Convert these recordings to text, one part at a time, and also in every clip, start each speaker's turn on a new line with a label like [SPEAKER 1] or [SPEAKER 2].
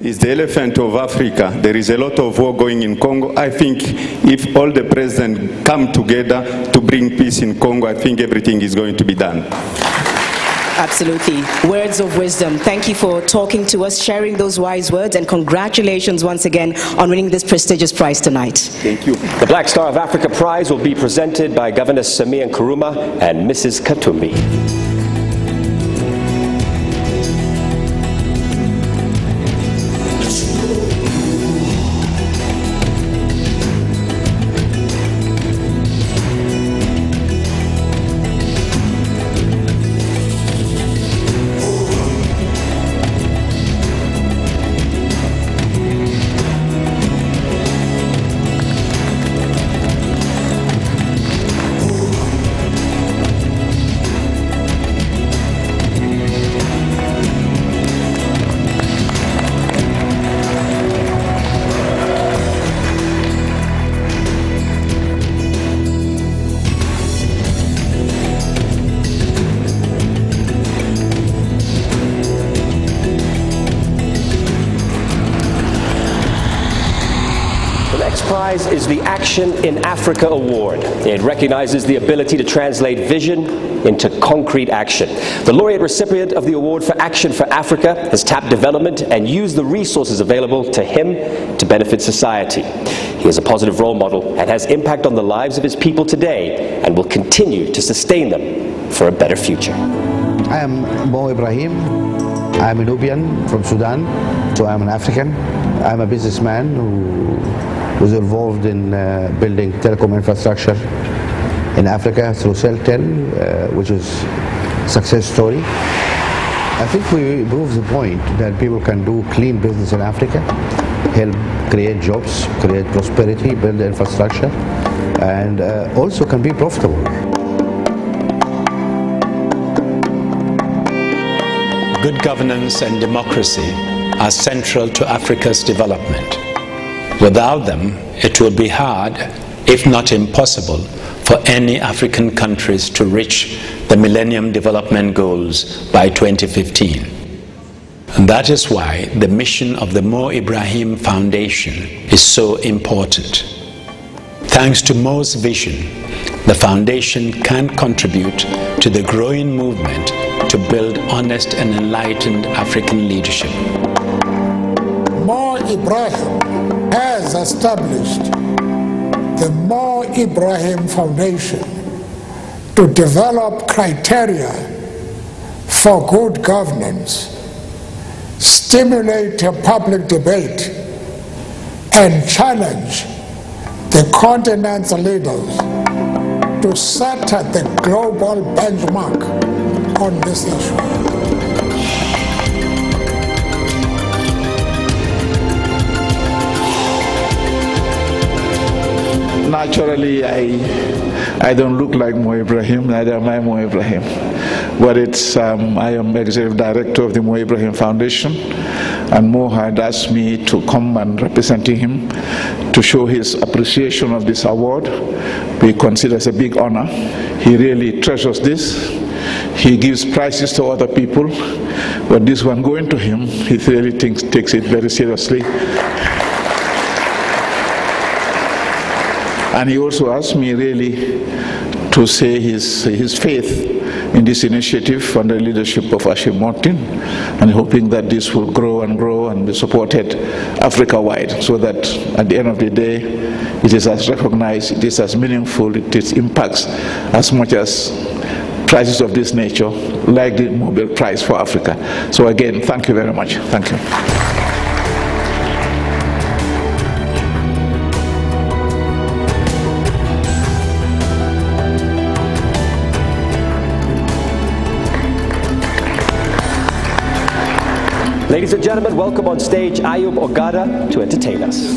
[SPEAKER 1] is the elephant of Africa. There is a lot of war going in Congo. I think if all the presidents come together to bring peace in Congo, I think everything is going to be done.
[SPEAKER 2] Absolutely. Words of wisdom. Thank you for talking to us, sharing those wise words, and congratulations once again on winning this prestigious prize tonight.
[SPEAKER 3] Thank you. The Black Star of Africa Prize will be presented by Governor Samia Nkrumah and Mrs. Katumbi. Prize is the Action in Africa Award. It recognizes the ability to translate vision into concrete action. The laureate recipient of the Award for Action for Africa has tapped development and used the resources available to him to benefit society. He is a positive role model and has impact on the lives of his people today and will continue to sustain them for a better future.
[SPEAKER 4] I am Mo Ibrahim. I am a Nubian from Sudan, so I am an African. I am a businessman who was involved in building telecom infrastructure in Africa through Celtel, which is a success story. I think we proved the point that people can do clean business in Africa, help create jobs, create prosperity, build infrastructure, and also can be profitable.
[SPEAKER 5] Good governance and democracy are central to Africa's development. Without them, it will be hard, if not impossible, for any African countries to reach the Millennium Development Goals by 2015. And that is why the mission of the Mo Ibrahim Foundation is so important. Thanks to Mo's vision, the foundation can contribute to the growing movement to build honest and enlightened African leadership.
[SPEAKER 6] Mo Ibrahim has established the Mo Ibrahim Foundation to develop criteria for good governance, stimulate a public debate, and challenge the continent's leaders to set the global benchmark on this issue.
[SPEAKER 7] Naturally, I don't look like Mo Ibrahim, neither am I Mo Ibrahim. But I am Executive Director of the Mo Ibrahim Foundation, and Mo had asked me to come and represent him to show his appreciation of this award. We consider it a big honor. He really treasures this. He gives prizes to other people, but this one going to him, he really takes it very seriously. And he also asked me really to say his faith in this initiative under the leadership of Ashim Martin, and hoping that this will grow and grow and be supported Africa-wide, so that at the end of the day, it is as recognized, it is as meaningful, it impacts as much as prizes of this nature, like the Nobel Prize for Africa. So again, thank you very much. Thank you.
[SPEAKER 3] Ladies and gentlemen, welcome on stage Ayub Ogada to entertain us.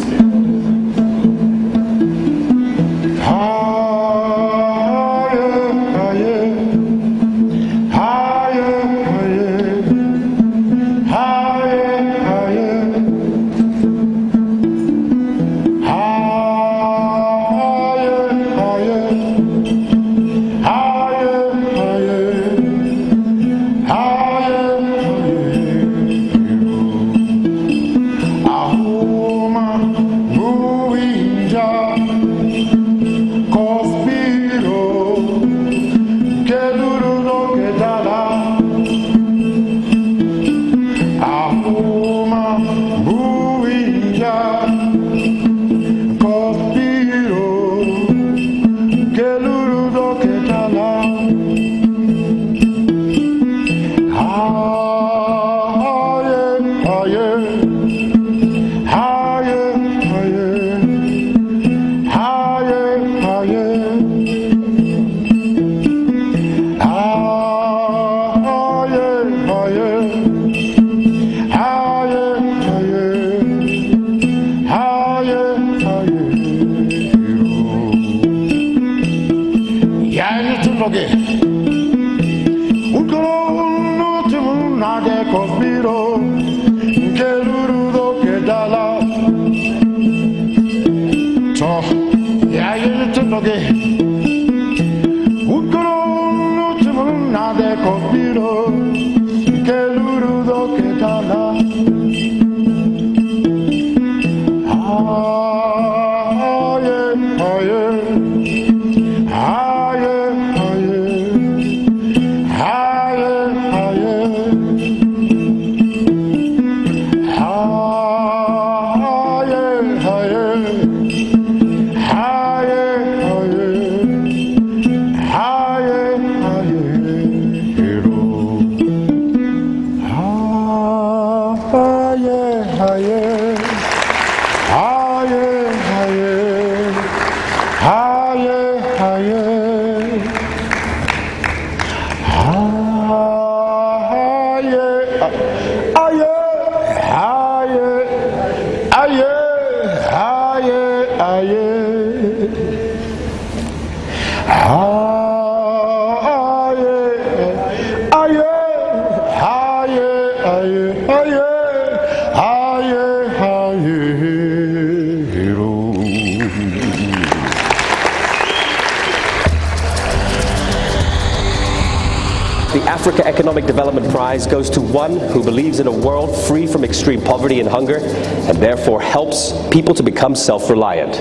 [SPEAKER 3] The Africa Economic Development Prize goes to one who believes in a world free from extreme poverty and hunger, and therefore helps people to become self-reliant.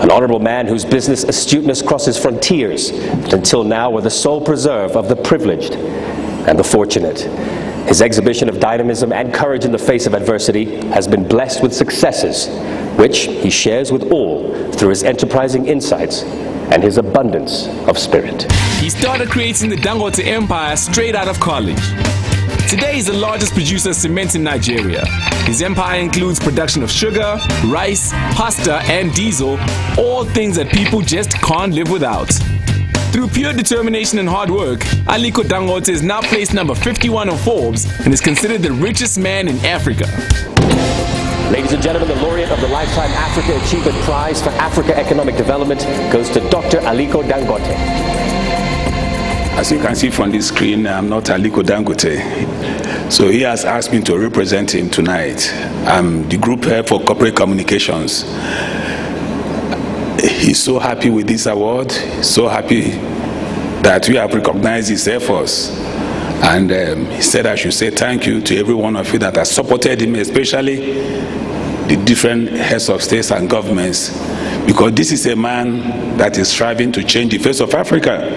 [SPEAKER 3] An honorable man whose business astuteness crosses frontiers, but until now were the sole preserve of the privileged and the fortunate. His exhibition of dynamism and courage in the face of adversity has been blessed with successes, which he shares with all through his enterprising insights and his abundance of spirit.
[SPEAKER 8] He started creating the Dangote empire straight out of college. Today he's the largest producer of cement in Nigeria. His empire includes production of sugar, rice, pasta and diesel, all things that people just can't live without. Through pure determination and hard work, Aliko Dangote is now placed number 51 on Forbes and is considered the richest man in Africa.
[SPEAKER 3] Ladies and gentlemen, the laureate of the Lifetime Africa Achievement Prize for Africa Economic Development goes to Dr. Aliko Dangote.
[SPEAKER 9] As you can see from the screen, I'm not Aliko Dangote. So he has asked me to represent him tonight. I'm the group head for corporate communications. He's so happy with this award, so happy that we have recognized his efforts. And he said I should say thank you to every one of you that has supported him, especially the different heads of states and governments, because this is a man that is striving to change the face of Africa.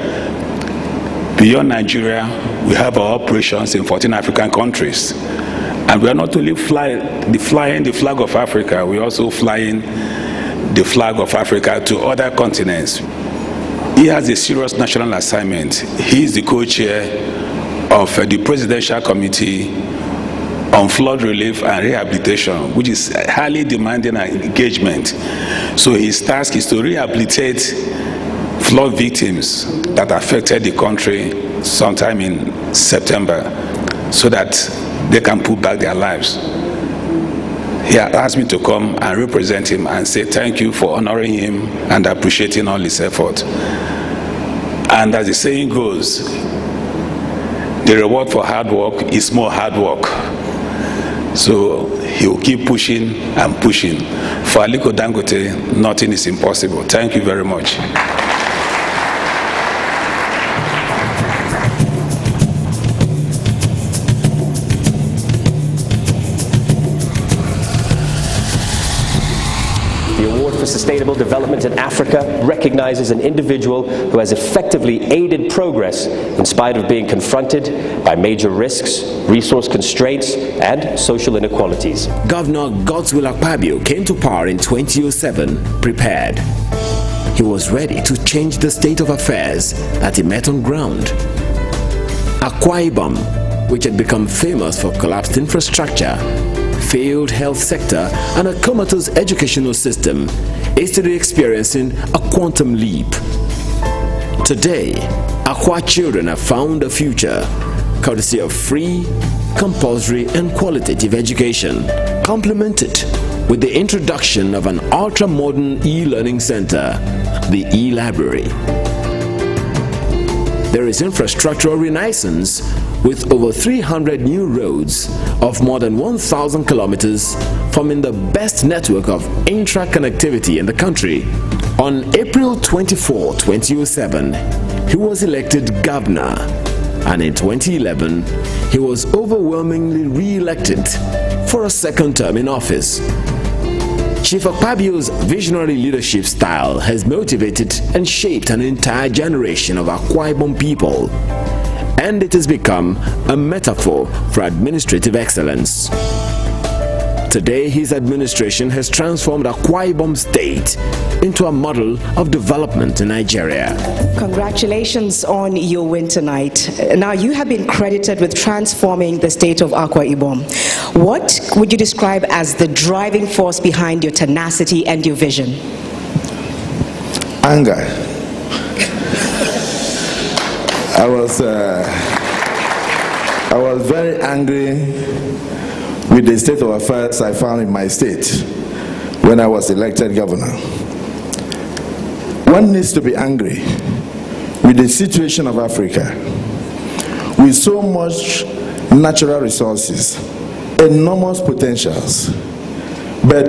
[SPEAKER 9] Beyond Nigeria, we have our operations in 14 African countries. And we are not only flying the flag of Africa, we are also flying the flag of Africa to other continents. He has a serious national assignment. He is the co-chair of the Presidential Committee on Flood Relief and Rehabilitation, which is highly demanding engagement. So his task is to rehabilitate flood victims that affected the country sometime in September so that they can put back their lives. He asked me to come and represent him and say thank you for honoring him and appreciating all his effort. And as the saying goes, the reward for hard work is more hard work. So he will keep pushing and pushing. For Aliko Dangote, nothing is impossible. Thank you very much.
[SPEAKER 3] The award for Sustainable Development in Africa recognizes an individual who has effectively aided progress in spite of being confronted by major risks, resource constraints, and social inequalities.
[SPEAKER 10] Governor Godswill Akpabio came to power in 2007 prepared. He was ready to change the state of affairs that he met on ground. Akwa Ibom, which had become famous for collapsed infrastructure, failed health sector, and a comatose educational system, is today experiencing a quantum leap. Today, Akwa children have found a future, courtesy of free, compulsory, and qualitative education, complemented with the introduction of an ultra-modern e-learning center, the e-library. There is infrastructural renaissance with over 300 new roads of more than 1,000 kilometers, forming the best network of intra-connectivity in the country. On April 24, 2007, he was elected governor, and in 2011, he was overwhelmingly re-elected for a second term in office. Chief Akpabio's visionary leadership style has motivated and shaped an entire generation of Akwa Ibom people, and it has become a metaphor for administrative excellence. Today, his administration has transformed Akwa Ibom State into a model of development in Nigeria.
[SPEAKER 2] Congratulations on your win tonight. Now, you have been credited with transforming the state of Akwa Ibom. What would you describe as the driving force behind your tenacity and your vision?
[SPEAKER 11] Anger. I was very angry with the state of affairs I found in my state when I was elected governor. One needs to be angry with the situation of Africa, with so much natural resources, enormous potentials, but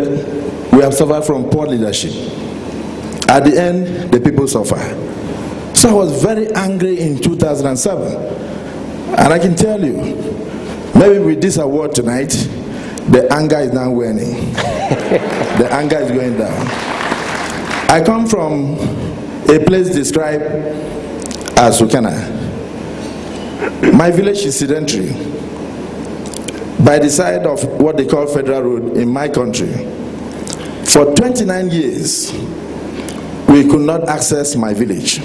[SPEAKER 11] we have suffered from poor leadership. At the end, the people suffer. So I was very angry in 2007, and I can tell you, maybe with this award tonight, the anger is now waning. The anger is going down. I come from a place described as Ukana. My village is sedentary. By the side of what they call Federal Road in my country, for 29 years, we could not access my village.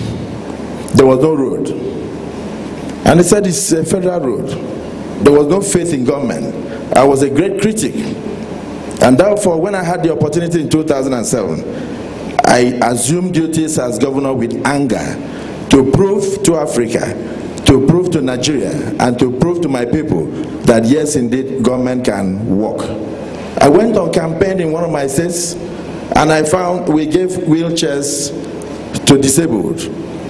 [SPEAKER 11] There was no road. And they said it's a federal road. There was no faith in government. I was a great critic. And therefore, when I had the opportunity in 2007, I assumed duties as governor with anger to prove to Africa, to prove to Nigeria, and to prove to my people that yes, indeed, government can work. I went on campaign in one of my states, and I found we gave wheelchairs to disabled.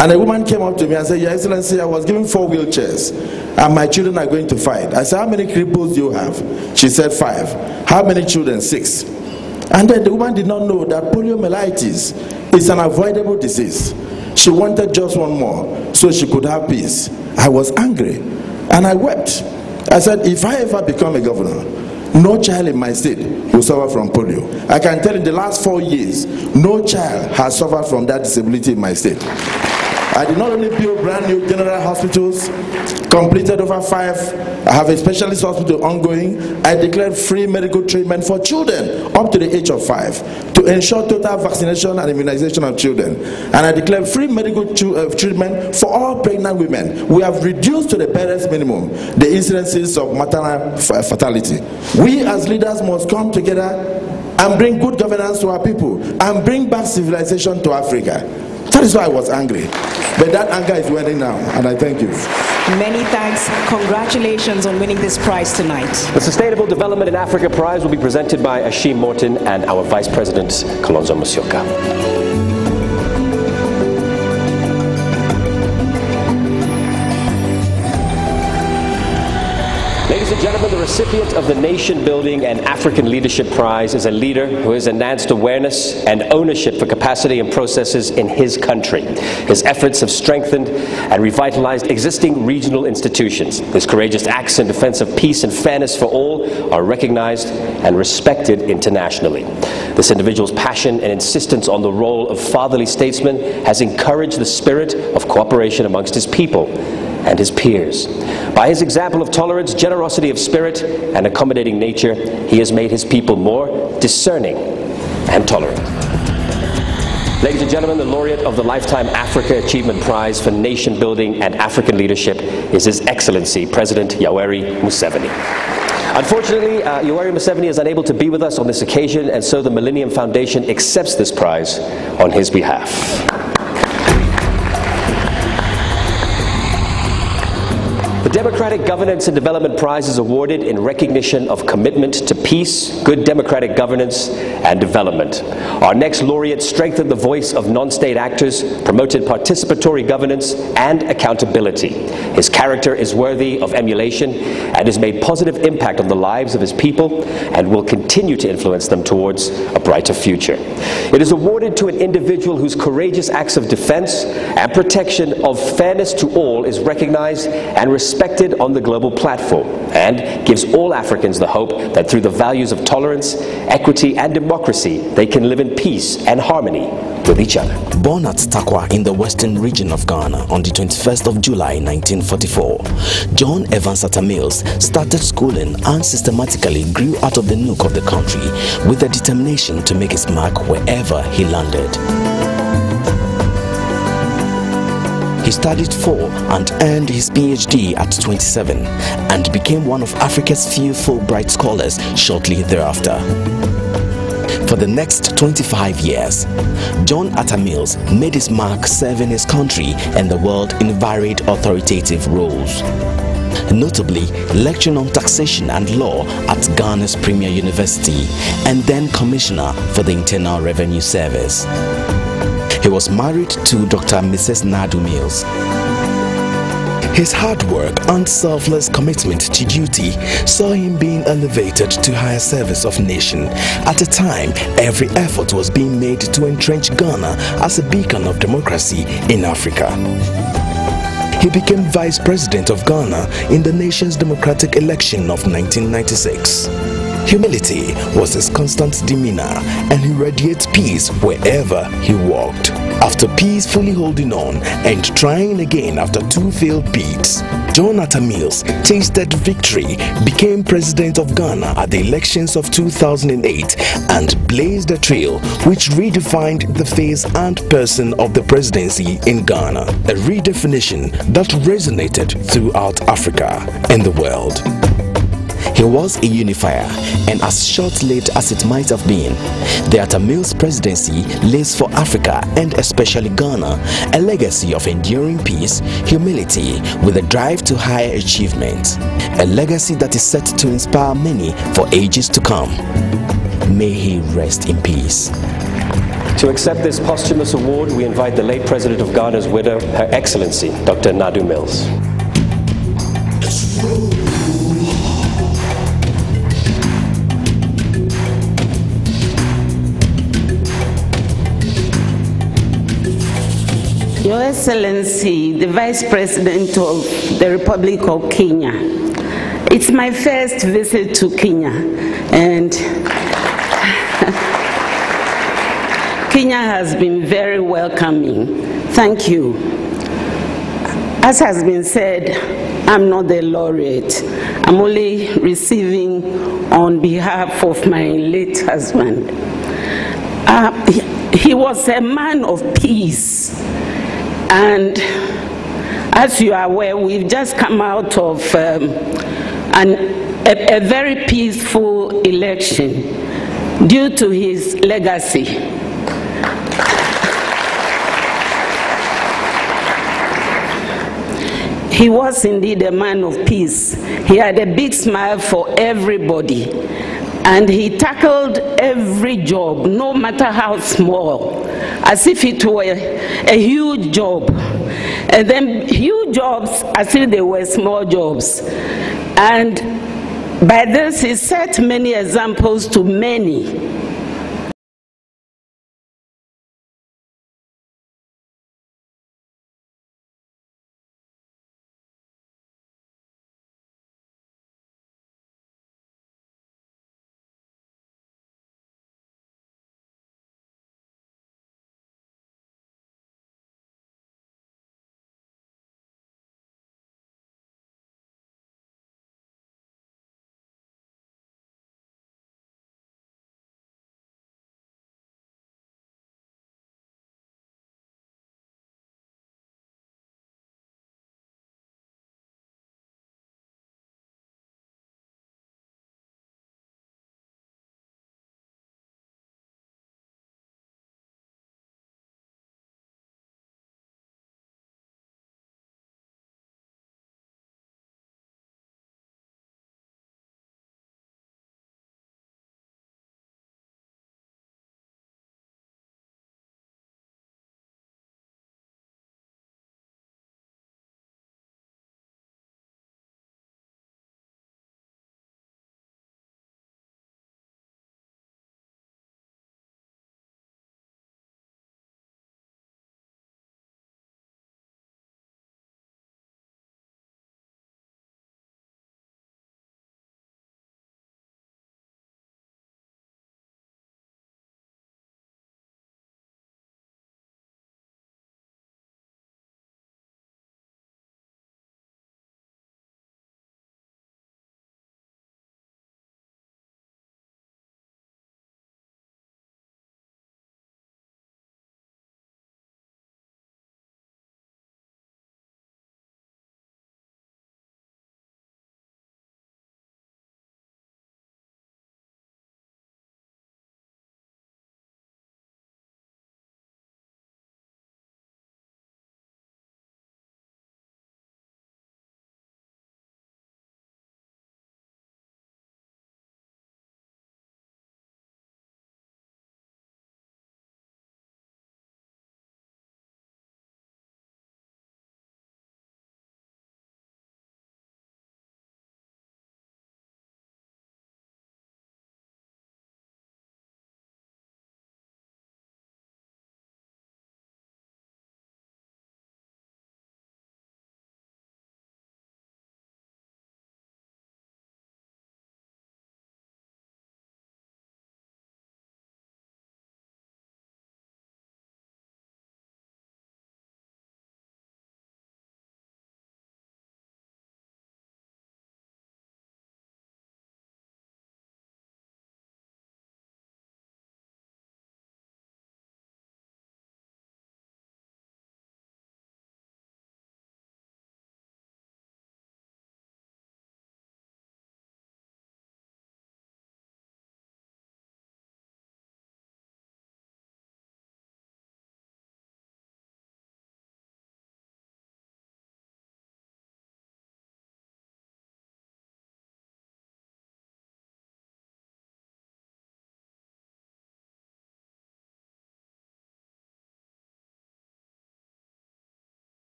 [SPEAKER 11] And a woman came up to me and said, Your Excellency, I was given 4 wheelchairs, and my children are going to fight. I said, how many cripples do you have? She said 5. How many children? 6. And then the woman did not know that poliomyelitis is an avoidable disease. She wanted just one more so she could have peace. I was angry, and I wept. I said, if I ever become a governor, no child in my state will suffer from polio. I can tell you, in the last 4 years, no child has suffered from that disability in my state. I did not only build brand new general hospitals, completed over 5. I have a specialist hospital ongoing. I declared free medical treatment for children up to the age of 5 to ensure total vaccination and immunization of children. And I declared free medical treatment for all pregnant women. We have reduced to the barest minimum the incidences of maternal fatality. We as leaders must come together and bring good governance to our people and bring back civilization to Africa. That is why I was angry. But that anger is waning now, and I thank you.
[SPEAKER 2] Many thanks. Congratulations on winning this prize tonight.
[SPEAKER 3] The Sustainable Development in Africa Prize will be presented by Ashim Morton and our Vice President, Kalonzo Musyoka. Ladies and gentlemen, the recipient of the Nation Building and African Leadership Prize is a leader who has enhanced awareness and ownership for capacity and processes in his country. His efforts have strengthened and revitalized existing regional institutions. His courageous acts in defense of peace and fairness for all are recognized and respected internationally. This individual's passion and insistence on the role of fatherly statesman has encouraged the spirit of cooperation amongst his people and his peers. By his example of tolerance, generosity of spirit, and accommodating nature, he has made his people more discerning and tolerant. Ladies and gentlemen, the laureate of the Lifetime Africa Achievement Prize for Nation Building and African Leadership is His Excellency President Yoweri Museveni. Unfortunately, Yoweri Museveni is unable to be with us on this occasion, and so the Millennium Foundation accepts this prize on his behalf. The Democratic Governance and Development Prize is awarded in recognition of commitment to peace, good democratic governance, and development. Our next laureate strengthened the voice of non-state actors, promoted participatory governance and accountability. His character is worthy of emulation and has made positive impact on the lives of his people and will continue to influence them towards a brighter future. It is awarded to an individual whose courageous acts of defense and protection of fairness to all is recognized and respected on the global platform, and gives all Africans the hope that through the values of tolerance, equity, and democracy, they can live in peace and harmony with each other.
[SPEAKER 12] Born at Takwa in the western region of Ghana on the 21st of July 1944, John Evans Atta Mills started schooling and systematically grew out of the nook of the country with the determination to make his mark wherever he landed. He studied for and earned his PhD at 27 and became one of Africa's few Fulbright scholars shortly thereafter. For the next 25 years, John Atta Mills made his mark serving his country and the world in varied authoritative roles, notably lecturing on taxation and law at Ghana's Premier University and then Commissioner for the Internal Revenue Service. He was married to Dr. and Mrs. Nadu Mills. His hard work and selfless commitment to duty saw him being elevated to higher service of nation. At a time, every effort was being made to entrench Ghana as a beacon of democracy in Africa. He became Vice President of Ghana in the nation's democratic election of 1996. Humility was his constant demeanor, and he radiated peace wherever he walked. After peacefully holding on and trying again after 2 failed bids, John Atta Mills tasted victory, became President of Ghana at the elections of 2008, and blazed a trail which redefined the face and person of the presidency in Ghana, a redefinition that resonated throughout Africa and the world. He was a unifier, and as short-lived as it might have been, the Atta Mills presidency lays for Africa and especially Ghana a legacy of enduring peace, humility with a drive to higher achievement, a legacy that is set to inspire many for ages to come. May he rest in peace.
[SPEAKER 3] To accept this posthumous award, we invite the late President of Ghana's widow, Her Excellency, Dr. Nadu Mills.
[SPEAKER 13] Your Excellency, the Vice President of the Republic of Kenya, it's my first visit to Kenya, and Kenya has been very welcoming. Thank you. As has been said, I'm not the laureate. I'm only receiving on behalf of my late husband. He was a man of peace. And as you are aware, we've just come out of a very peaceful election due to his legacy. He was indeed a man of peace. He had a big smile for everybody. And he tackled every job, no matter how small, as if it were a huge job. And then huge jobs as if they were small jobs. And By this, he set many examples to many